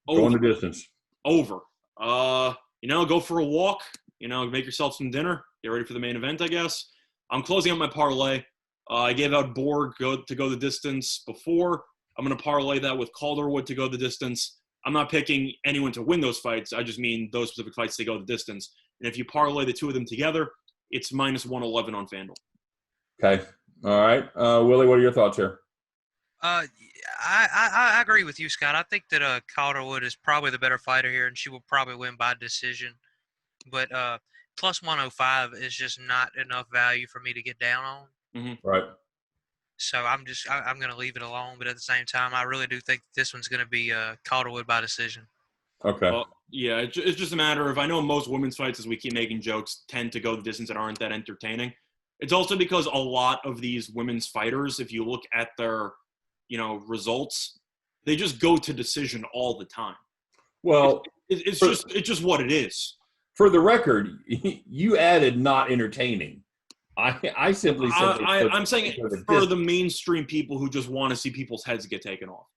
Going the distance. Over. Go for a walk. Make yourself some dinner. Get ready for the main event, I guess. I'm closing out my parlay. I gave out Borg to go the distance before. I'm going to parlay that with Calderwood to go the distance. I'm not picking anyone to win those fights. I just mean those specific fights to go the distance. And if you parlay the two of them together, it's minus 111 on FanDuel. Okay. All right. Willie, what are your thoughts here? I agree with you, Scott. I think that Calderwood is probably the better fighter here, and she will probably win by decision. But plus 105 is just not enough value for me to get down on. Mm-hmm. Right. So I'm going to leave it alone. But at the same time, I really do think this one's going to be Calderwood by decision. Okay. Well, yeah, it's just a matter of, I know most women's fights, as we keep making jokes, tend to go the distance and aren't that entertaining. It's also because a lot of these women's fighters, if you look at their, results, they just go to decision all the time. Well, it's just what it is. For the record, you added not entertaining. I simply I'm saying it for the mainstream people who just want to see people's heads get taken off.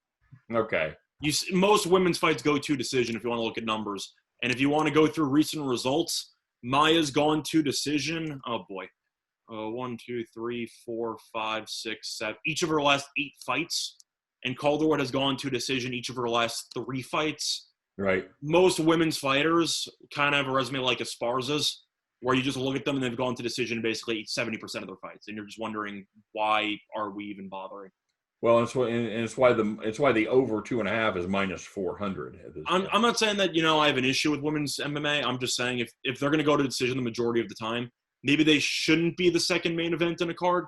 Okay. Most women's fights go to decision if you want to look at numbers. And if you want to go through recent results, Maya's gone to decision. Oh, boy. 1, 2, 3, 4, 5, 6, 7. Each of her last 8 fights. And Calderwood has gone to decision each of her last 3 fights. Right. Most women's fighters kind of have a resume like Esparza's, where you just look at them and they've gone to decision basically 70% of their fights. And you're just wondering, why are we even bothering? Well, it's why the over 2.5 is minus 400. I'm not saying that, I have an issue with women's MMA. I'm just saying if they're going to go to decision the majority of the time, maybe they shouldn't be the second main event in a card.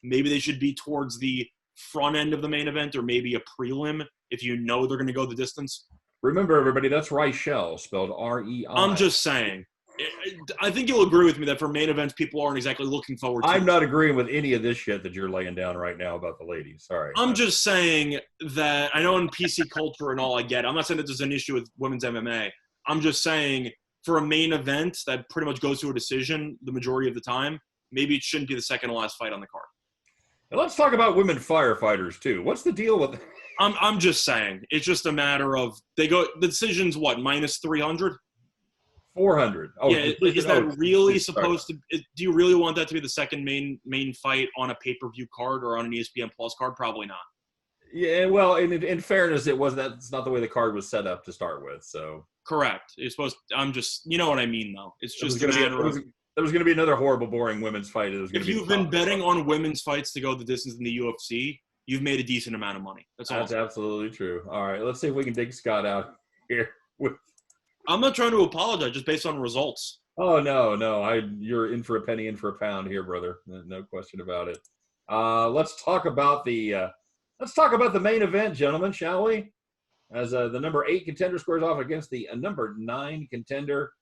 Maybe they should be towards the front end of the main event, or maybe a prelim if they're going to go the distance. Remember, everybody, that's Reichel, spelled R-E-I. I'm just saying. I think you'll agree with me that for main events, people aren't exactly looking forward to. I'm not agreeing with any of this shit that you're laying down right now about the ladies. Sorry. I'm just saying that I know in PC culture and all I get. I'm not saying that there's an issue with women's MMA. I'm just saying for a main event that pretty much goes to a decision the majority of the time, maybe it shouldn't be the second to last fight on the card. Now let's talk about women firefighters too. What's the deal with? I'm just saying it's just a matter of the decision's what, minus 300. 400. Oh, yeah, is that really supposed to? Do you really want that to be the second main fight on a pay-per-view card or on an ESPN Plus card? Probably not. Yeah, well, in fairness, that's not the way the card was set up to start with. So correct. It's supposed. I'm just, you know what I mean, though. It's just a matter of. There was going to be another horrible, boring women's fight. If you've been betting on women's fights to go the distance in the UFC, you've made a decent amount of money. That's absolutely true. All right, let's see if we can dig Scott out here with. I'm not trying to apologize, just based on results. Oh no! You're in for a penny, in for a pound here, brother. No question about it. Let's talk about the main event, gentlemen, shall we? As the number 8 contender squares off against the number 9 contender,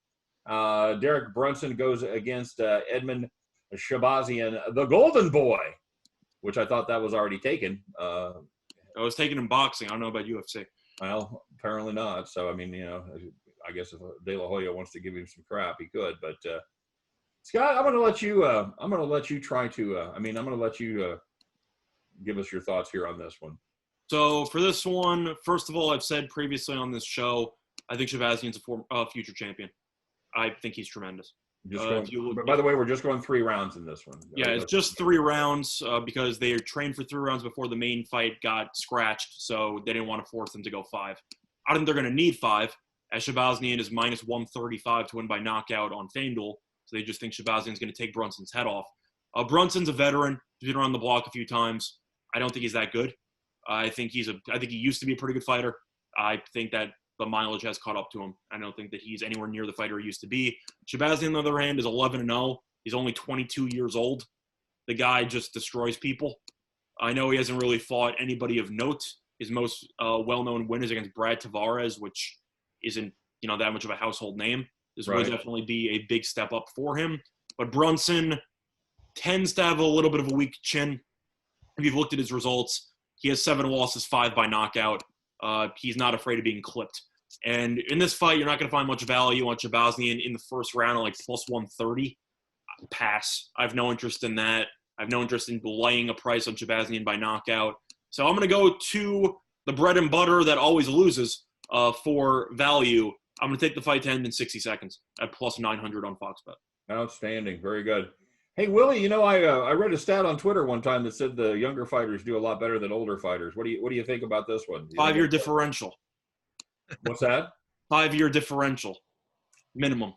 Derek Brunson goes against Edmund Shahbazyan, the Golden Boy, which I thought that was already taken. I was taken in boxing. I don't know about UFC. Well, apparently not. So I mean, I guess if De La Hoya wants to give him some crap, he could. But Scott, I'm going to let you. I'm going to let you try to. I'm going to let you give us your thoughts here on this one. So for this one, first of all, I've said previously on this show, I think Shahbazyan's a future champion. I think he's tremendous. By the way, we're just going 3 rounds in this one. Yeah, it's just 3 rounds because they trained for 3 rounds before the main fight got scratched, so they didn't want to force them to go 5. I don't think they're going to need 5, as Shahbazyan is minus 135 to win by knockout on FanDuel, so they just think Shahbazyan's going to take Brunson's head off. Brunson's a veteran. He's been around the block a few times. I don't think he's that good. I think he used to be a pretty good fighter. I think that the mileage has caught up to him. I don't think that he's anywhere near the fighter he used to be. Shahbazyan, on the other hand, is 11-0. He's only 22 years old. The guy just destroys people. I know he hasn't really fought anybody of note His most well-known win is against Brad Tavares, which isn't, that much of a household name. This would definitely be a big step up for him. But Brunson tends to have a little bit of a weak chin. If you've looked at his results, he has 7 losses, 5 by knockout. He's not afraid of being clipped. And in this fight, you're not going to find much value on Shahbazyan in the first round, like plus 130. Pass. I have no interest in that. I have no interest in laying a price on Shahbazyan by knockout. So I'm going to go to the bread and butter that always loses for value. I'm going to take the fight to end in 60 seconds at plus 900 on Fox Bet. Outstanding. Very good. Hey, Willie, I read a stat on Twitter one time that said the younger fighters do a lot better than older fighters. What do you think about this one? 5-year differential. What's that? 5-year differential. Minimum.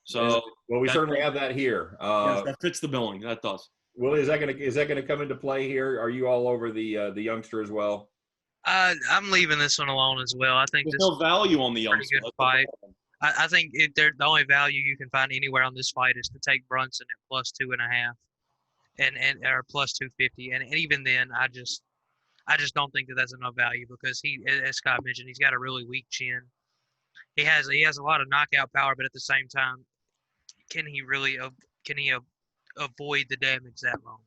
So well, we certainly have that here. Yes, that fits the billing. That does. Willie, is that gonna come into play here? Are you all over the youngster as well? I'm leaving this one alone as well. I think There's this no value on the is a pretty youngster. good fight. I think the only value you can find anywhere on this fight is to take Brunson at plus 2.5, and or plus 250, and even then, I just don't think that that's enough value because he, as Scott mentioned, he's got a really weak chin. He has a lot of knockout power, but at the same time, can he avoid the damage that long?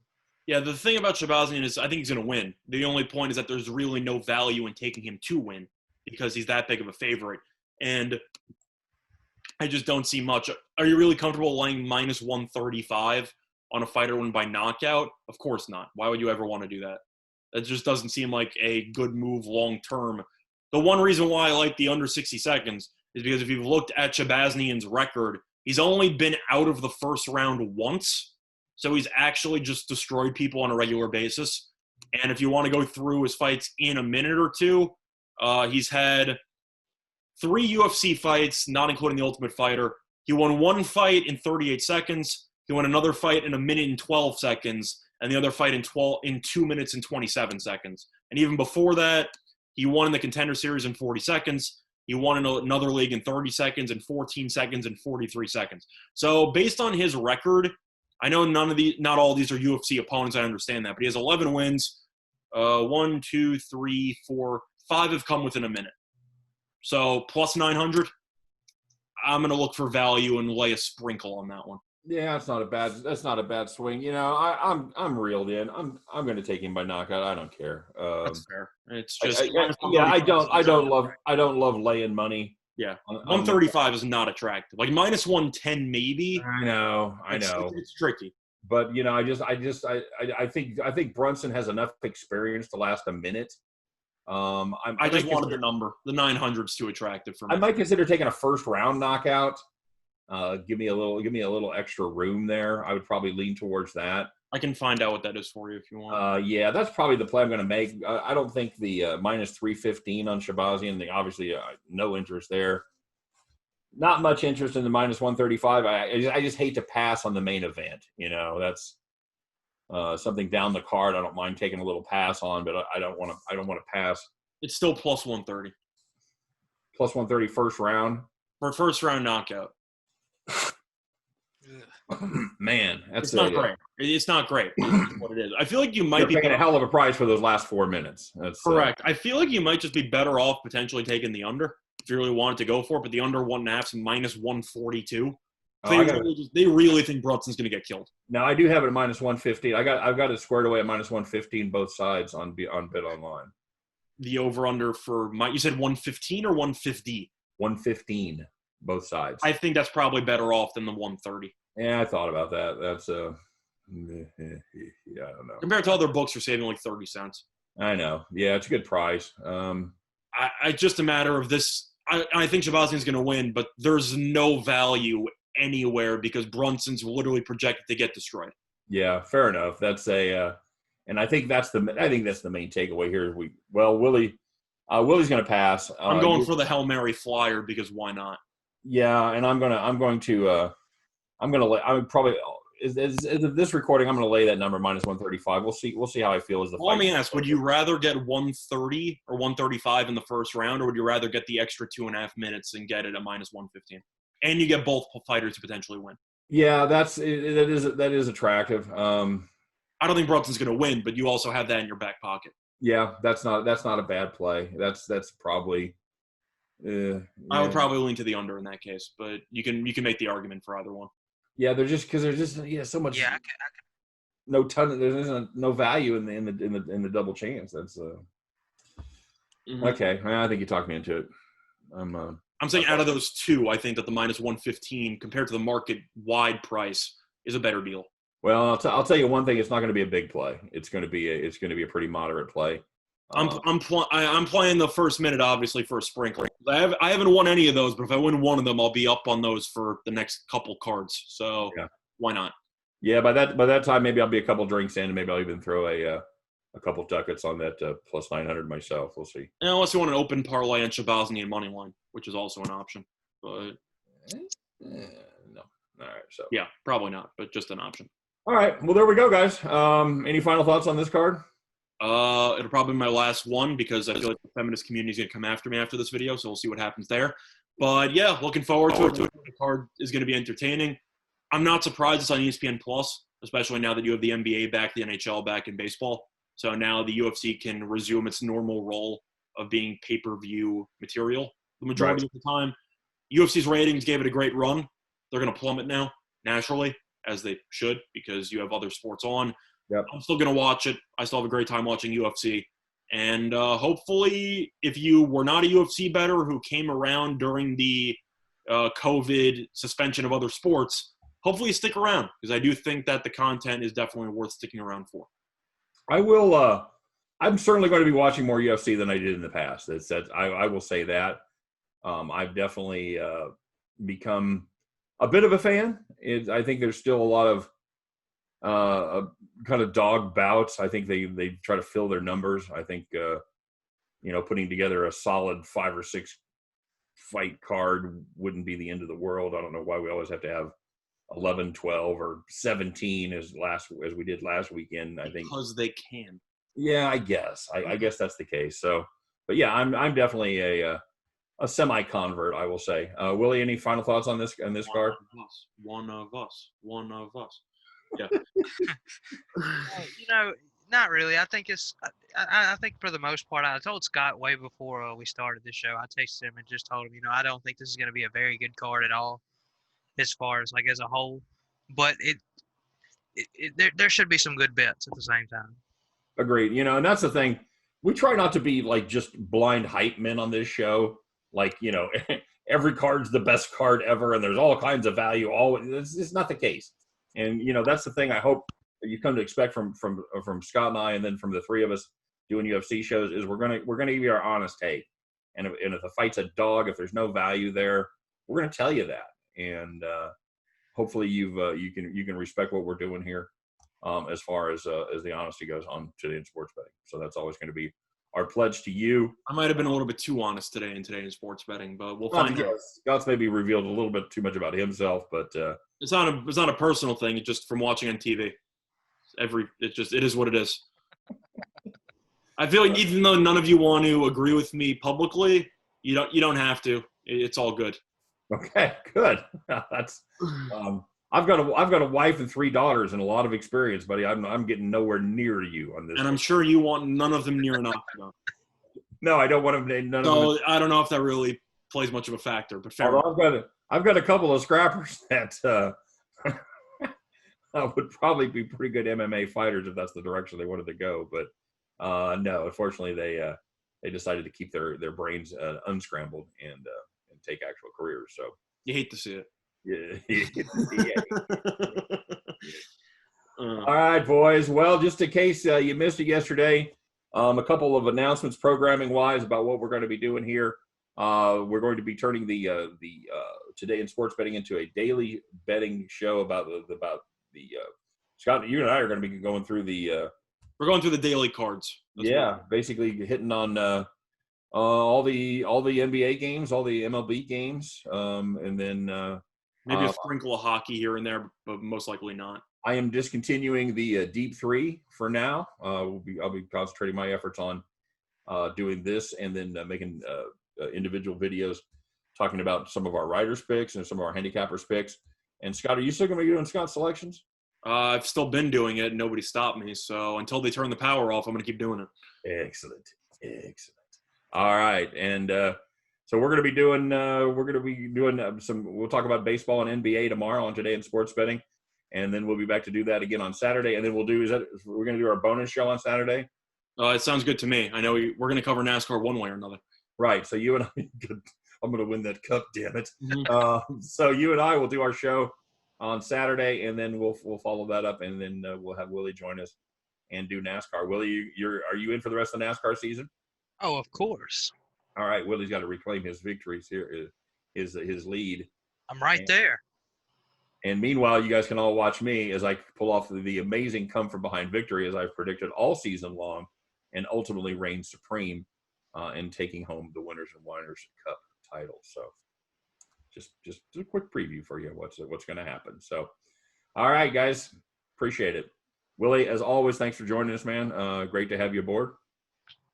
Yeah, the thing about Shahbazyan is I think he's going to win. The only point is that there's really no value in taking him to win because he's that big of a favorite. And I just don't see much. Are you really comfortable laying minus 135 on a fighter win by knockout? Of course not. Why would you ever want to do that? That just doesn't seem like a good move long term. The one reason why I like the under 60 seconds is because if you've looked at Shahbazyan's record, he's only been out of the first round once. So he's actually just destroyed people on a regular basis. And if you want to go through his fights in a minute or two, he's had 3 UFC fights, not including the Ultimate Fighter. He won 1 fight in 38 seconds. He won another fight in 1 minute and 12 seconds, and the other fight in 2 minutes and 27 seconds. And even before that, he won in the Contender Series in 40 seconds. He won in another league in 30 seconds, and 14 seconds, and 43 seconds. So based on his record, I know not all of these are UFC opponents. I understand that, but he has 11 wins. 1, 2, 3, 4, 5 have come within a minute. So plus 900, I'm going to look for value and lay a sprinkle on that one. Yeah, that's not a bad swing. I'm reeled in. I'm going to take him by knockout. I don't care. That's fair. It's just I don't love laying money. Yeah, 135 is not attractive. Like minus 110 maybe. I know. It's tricky. But I think Brunson has enough experience to last a minute. I just wanted the number. The 900's too attractive for me. I might consider taking a first round knockout. Give me a little extra room there. I would probably lean towards that. I can find out what that is for you if you want. Yeah, that's probably the play I'm going to make. I don't think the minus 315 on Shahbazyan. Obviously, no interest there. Not much interest in the minus 135. I just hate to pass on the main event. That's something down the card. I don't mind taking a little pass on, but I don't want to pass. It's still plus 130. Plus 130 first round. For a first round knockout. Man, it's not great. It's not great. It's what it is. I feel like you might be paying a hell of a price for those last 4 minutes. That's correct. I feel like you might just be better off potentially taking the under if you really wanted to go for it, but the under 1.5 is minus 142. They really think Brunson's going to get killed. Now I do have it at minus 115. I've got it squared away at minus 115 both sides on Bet Online. The over under for you said 115 or 150? 115 both sides. I think that's probably better off than the 130. Yeah, I thought about that. That's yeah, I don't know. Compared to other books, you're saving like 30 cents. I know. Yeah, it's a good price. I just a matter of this. I think Shahbazyan's going to win, but there's no value anywhere because Brunson's literally projected to get destroyed. Yeah, fair enough. That's and I think that's the main takeaway here. Willie's going to pass. I'm going for the Hail Mary flyer because why not? Yeah, and I'm going to this recording, I'm going to lay that number minus 135. We'll see how I feel as the fight. Let me ask, would you rather get 130 or 135 in the first round, or would you rather get the extra 2.5 minutes and get it at minus 115? And you get both fighters to potentially win. Yeah, that is attractive. I don't think Brunson's going to win, but you also have that in your back pocket. Yeah, that's not a bad play. That's probably. I would probably lean to the under in that case, but you can make the argument for either one. Yeah, they're just because there's just so much. Yeah, There isn't no value in the double chance. That's okay. I think you talked me into it. I'm saying out of those two, I think that the minus 115 compared to the market wide price is a better deal. Well, I'll tell you one thing. It's not going to be a big play. It's going to be a pretty moderate play. I'm playing the first minute, obviously, for a sprinkle. I haven't won any of those, but if I win one of them, I'll be up on those for the next couple cards. So why not? Yeah, by that time, maybe I'll be a couple drinks in, and maybe I'll even throw a couple ducats on that plus 900 myself. We'll see. And unless you want an open parlay on Shahbazyan money line, which is also an option. But no. All right. So yeah, probably not, but just an option. All right. Well, there we go, guys. Any final thoughts on this card? It'll probably be my last one because I feel like the feminist community is going to come after me after this video, so we'll see what happens there. But yeah, looking forward to it. The card is going to be entertaining. I'm not surprised it's on ESPN Plus, especially now that you have the NBA back, the NHL back, in baseball. So now the UFC can resume its normal role of being pay-per-view material the majority of the time. UFC's ratings gave it a great run. They're going to plummet now, naturally, as they should, because you have other sports on. Yep. I'm still going to watch it. I still have a great time watching UFC. And hopefully, if you were not a UFC bettor who came around during the COVID suspension of other sports, hopefully you stick around, because I do think that the content is definitely worth sticking around for. I will. I'm certainly going to be watching more UFC than I did in the past. I will say that. I've definitely become a bit of a fan. I think there's still a lot of kind of dog bouts. I think they try to fill their numbers. I think putting together a solid 5 or 6 fight card wouldn't be the end of the world. I don't know why we always have to have 11, 12, or 17 as we did last weekend. I think because they can. Yeah, I guess. I guess that's the case. So, but yeah, I'm definitely a semi-convert, I will say. Willie, any final thoughts on this card? One of us. Yeah. Not really. I think I think for the most part, I told Scott way before we started this show. I texted him and just told him, I don't think this is going to be a very good card at all, as far as as a whole. But there should be some good bets at the same time. Agreed. And that's the thing. We try not to be just blind hype men on this show. Every card's the best card ever, and there's all kinds of value. It's not the case. And that's the thing I hope you come to expect from Scott and I, and then from the three of us doing UFC shows, is we're gonna give you our honest take. And if the fight's a dog, if there's no value there, we're gonna tell you that. And hopefully you can respect what we're doing here, as far as the honesty goes on today in sports betting. So that's always going to be our pledge to you. I might have been a little bit too honest today in sports betting, but we'll find out. Scott's maybe revealed a little bit too much about himself, but it's not a personal thing. It's just from watching on TV. It is what it is. I feel like even though none of you want to agree with me publicly, you don't have to. It's all good. Okay, good. That's I've got a wife and 3 daughters and a lot of experience, buddy. I'm getting nowhere near you on this. And I'm sure you want none of them near enough. No, I don't want them. None of them. I don't know if that really plays much of a factor, but fair enough. I've got a couple of scrappers that would probably be pretty good MMA fighters if that's the direction they wanted to go. But no, unfortunately, they decided to keep their brains unscrambled and take actual careers. So you hate to see it. Yeah. All right, boys. Well, just in case you missed it yesterday, a couple of announcements programming-wise about what we're going to be doing here. We're going to be turning the Today in Sports Betting into a daily betting show about the Scott, you and I are going to be going through we're going through the daily cards. Basically hitting on all the NBA games, all the MLB games, and then maybe a sprinkle of hockey here and there, but most likely not. I am discontinuing the Deep 3 for now. I'll be concentrating my efforts on doing this, and then making individual videos talking about some of our riders' picks and some of our handicappers' picks. And Scott, are you still going to be doing Scott's selections? I've still been doing it, and nobody stopped me. So until they turn the power off, I'm going to keep doing it. Excellent. All right, and so we're going to be doing some. We'll talk about baseball and NBA tomorrow on Today in Sports Betting, and then we'll be back to do that again on Saturday. And then we're going to do our bonus show on Saturday. It sounds good to me. I know we're going to cover NASCAR one way or another. Right. So you and I, I'm going to win that cup. Damn it. Mm-hmm. So you and I will do our show on Saturday, and then we'll follow that up, and then we'll have Willie join us and do NASCAR. Willie, are you in for the rest of the NASCAR season? Oh, of course. All right, Willie's got to reclaim his victories here, his lead. I'm right there. And meanwhile, you guys can all watch me as I pull off the amazing come from behind victory, as I've predicted all season long, and ultimately reign supreme in taking home the Winners and Whiners Cup title. So just a quick preview for you what's going to happen. So, all right, guys, appreciate it. Willie, as always, thanks for joining us, man. Great to have you aboard.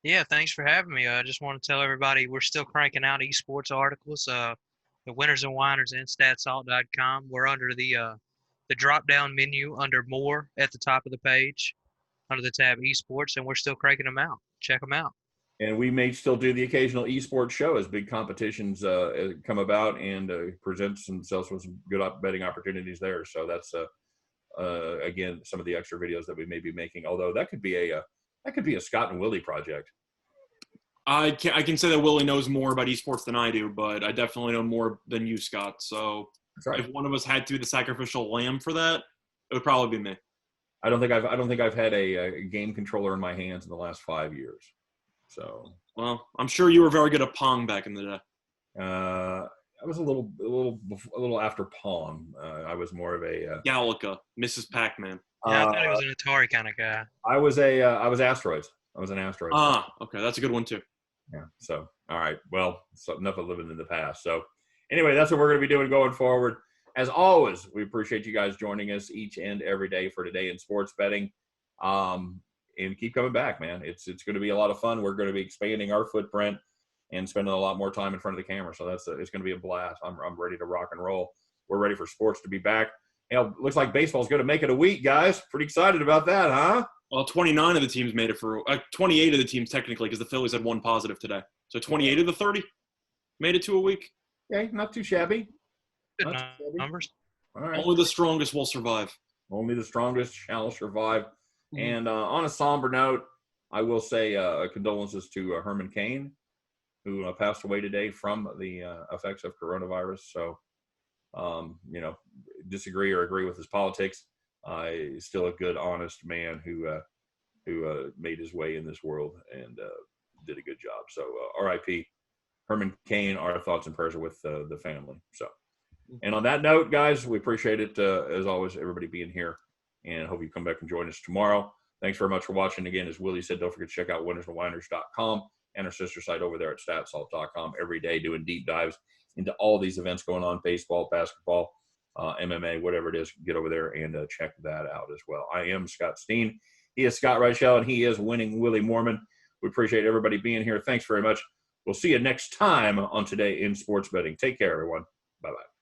Yeah, thanks for having me. I just want to tell everybody we're still cranking out esports articles. The Winners and Whiners and statsalt.com. We're under the drop-down menu under More at the top of the page under the tab esports, and we're still cranking them out. Check them out. And we may still do the occasional esports show as big competitions come about and present themselves with some good betting opportunities there. So that's again some of the extra videos that we may be making. Although that could be a Scott and Willie project. I can say that Willie knows more about esports than I do, but I definitely know more than you, Scott. So right. If one of us had to be the sacrificial lamb for that, it would probably be me. I don't think I've had a game controller in my hands in the last 5 years. So, well, I'm sure you were very good at Pong back in the day. I was a little after Pong. I was more of a Galaga, Mrs. Pac-Man. Yeah, I thought he was an Atari kind of guy. I was Asteroids. I was an Asteroid. Okay, that's a good one too. Yeah. So, all right. Well, enough of living in the past. So, anyway, that's what we're going to be doing going forward. As always, we appreciate you guys joining us each and every day for Today in Sports Betting. And keep coming back, man. It's going to be a lot of fun. We're going to be expanding our footprint and spending a lot more time in front of the camera. So it's going to be a blast. I'm ready to rock and roll. We're ready for sports to be back. Looks like baseball's going to make it a week, guys. Pretty excited about that, huh? Well, 29 of the teams made it for 28 of the teams technically, because the Phillies had one positive today. So 28 of the 30 made it to a week. Okay, not too shabby. Good numbers. All right. Only the strongest will survive. Only the strongest shall survive. Mm-hmm. And on a somber note, I will say condolences to Herman Cain, who passed away today from the effects of coronavirus. So, disagree or agree with his politics. He's still a good, honest man who made his way in this world and did a good job. So, R.I.P. Herman Cain. Our thoughts and prayers are with the family. So, and on that note, guys, we appreciate it as always, everybody being here, and hope you come back and join us tomorrow. Thanks very much for watching. Again, as Willie said, don't forget to check out winnersandwhiners.com and our sister site over there at statsalt.com every day, doing deep dives into all these events going on, baseball, basketball, MMA, whatever it is. Get over there and check that out as well. I am Scott Steen. He is Scott Reichel, and he is Winning Willie Mormon. We appreciate everybody being here. Thanks very much. We'll see you next time on Today in Sports Betting. Take care, everyone. Bye-bye.